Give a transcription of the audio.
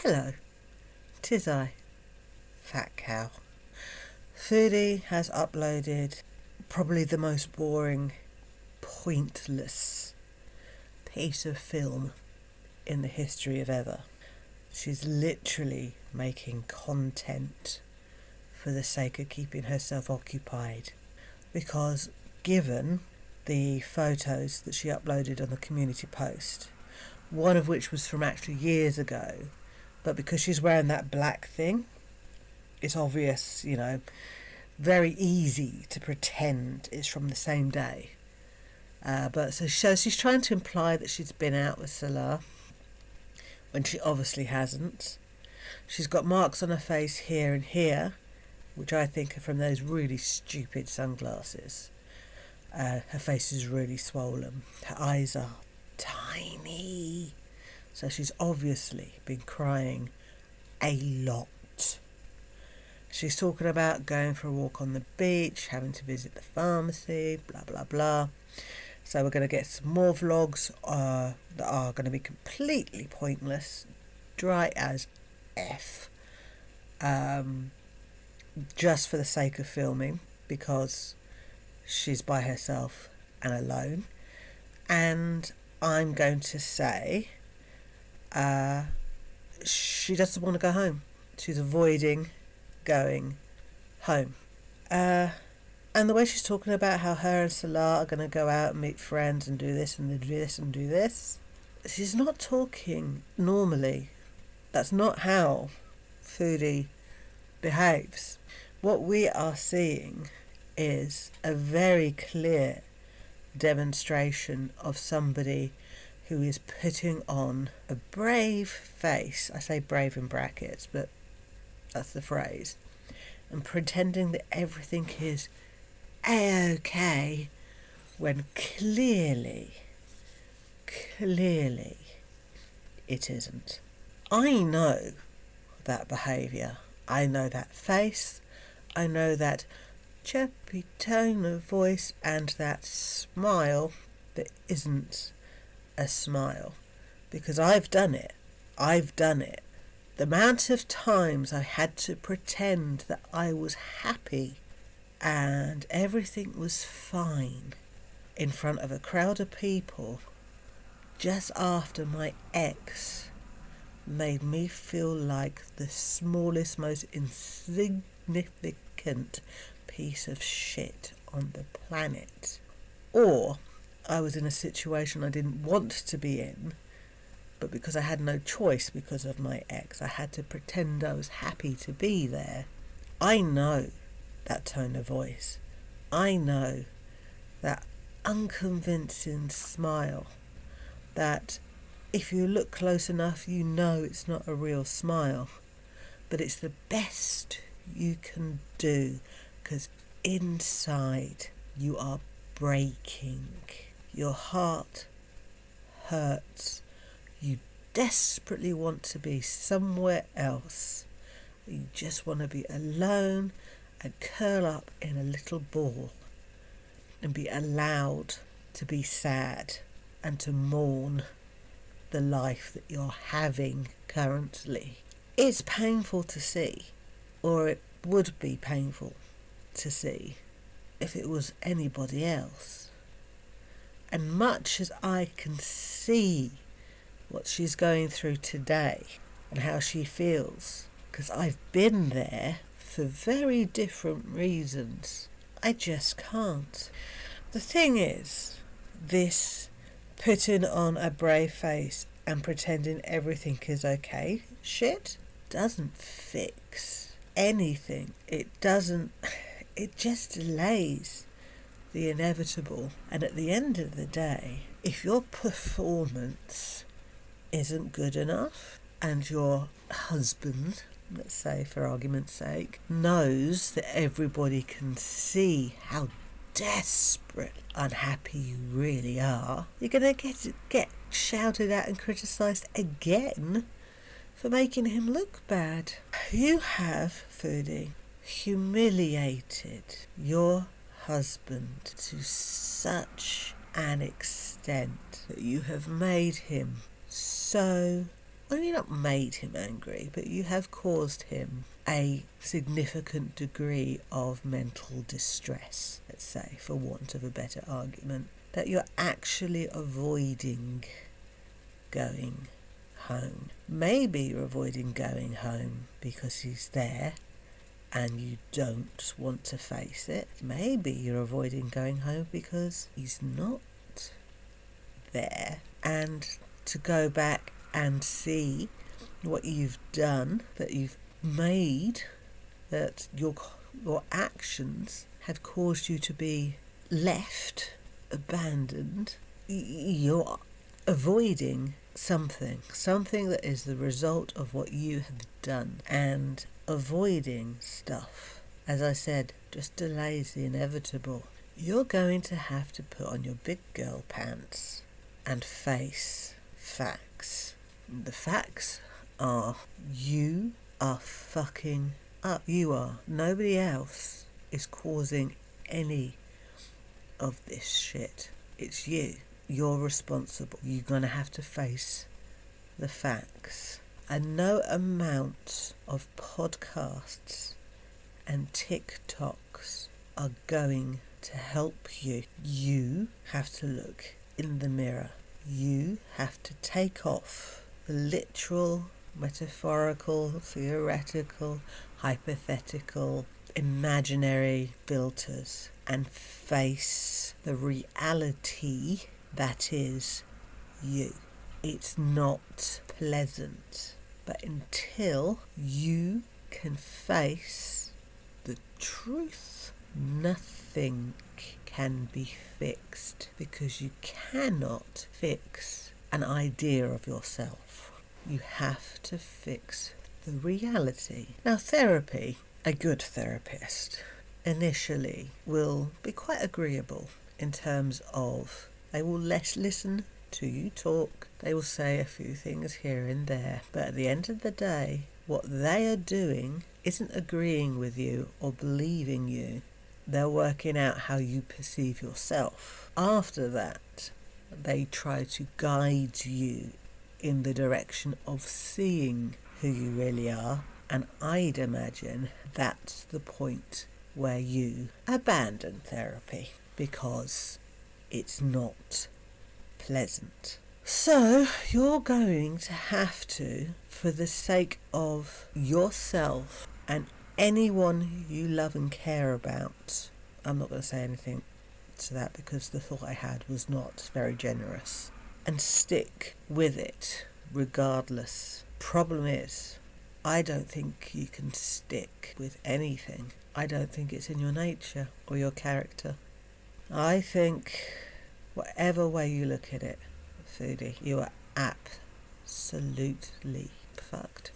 Hello, 'tis I, Fat Cow. Foodie has uploaded probably the most boring, pointless piece of film in the history of ever. She's literally making content for the sake of keeping herself occupied, because given the photos that she uploaded on the community post, one of which was from actually years ago, but because she's wearing that black thing, it's obvious, very easy to pretend it's from the same day. But she's trying to imply that she's been out with Salah when she obviously hasn't. She's got marks on her face here and here, which I think are from those really stupid sunglasses. Her face is really swollen. Her eyes are tiny. So she's obviously been crying a lot. She's talking about going for a walk on the beach, having to visit the pharmacy, blah, blah, blah. So we're going to get some more vlogs that are going to be completely pointless, dry as F, just for the sake of filming, because she's by herself and alone. And I'm going to say she doesn't want to go home. She's avoiding going home. And the way she's talking about how her and Salah are going to go out and meet friends and do this and do this and do this, she's not talking normally. That's not how Foodie behaves. What we are seeing is a very clear demonstration of somebody who is putting on a brave face. I say brave in brackets, but that's the phrase. And pretending that everything is a-okay when clearly it isn't. I know that behaviour. I know that face. I know that chirpy tone of voice and that smile that isn't a smile, because I've done it. The amount of times I had to pretend that I was happy and everything was fine in front of a crowd of people just after my ex made me feel like the smallest, most insignificant piece of shit on the planet. Or I was in a situation I didn't want to be in, but because I had no choice because of my ex, I had to pretend I was happy to be there. I know that tone of voice. I know that unconvincing smile that if you look close enough, you know it's not a real smile, but it's the best you can do, because inside you are breaking. Your heart hurts. You desperately want to be somewhere else. You just want to be alone and curl up in a little ball and be allowed to be sad and to mourn the life that you're having currently. It's painful to see, or it would be painful to see if it was anybody else. And much as I can see what she's going through today and how she feels, because I've been there for very different reasons, I just can't. The thing is, this putting on a brave face and pretending everything is okay shit doesn't fix anything. It just delays the inevitable. And at the end of the day, if your performance isn't good enough and your husband, let's say for argument's sake, knows that everybody can see how desperate unhappy you really are, you're going to get shouted at and criticised again for making him look bad. You have, Foodie, humiliated your husband to such an extent that you have made him so only not made him angry, but you have caused him a significant degree of mental distress, let's say, for want of a better argument, that you're actually avoiding going home. Maybe you're avoiding going home because he's there and you don't want to face it. Maybe you're avoiding going home because he's not there, and to go back and see what you've done, that you've made, that your actions have caused you to be left, abandoned. You're avoiding something that is the result of what you have done, and avoiding stuff, as I said, just delays the inevitable. You're going to have to put on your big girl pants and face facts. The facts are, you are fucking up. You are. Nobody else is causing any of this shit. It's you. You're responsible. You're going to have to face the facts. And no amount of podcasts and TikToks are going to help you. You have to look in the mirror. You have to take off the literal, metaphorical, theoretical, hypothetical, imaginary filters and face the reality that is you. It's not pleasant, but until you can face the truth, nothing can be fixed, because you cannot fix an idea of yourself. You have to fix the reality. Now, therapy, a good therapist, initially will be quite agreeable in terms of they will listen to you talk. They will say a few things here and there, but at the end of the day, what they are doing isn't agreeing with you or believing you. They're working out how you perceive yourself. After that, they try to guide you in the direction of seeing who you really are, and I'd imagine that's the point where you abandon therapy because it's not pleasant. So you're going to have to, for the sake of yourself and anyone you love and care about, I'm not going to say anything to that because the thought I had was not very generous, and stick with it regardless. Problem is, I don't think you can stick with anything. I don't think it's in your nature or your character. I think whatever way you look at it, foodie, you are absolutely fucked.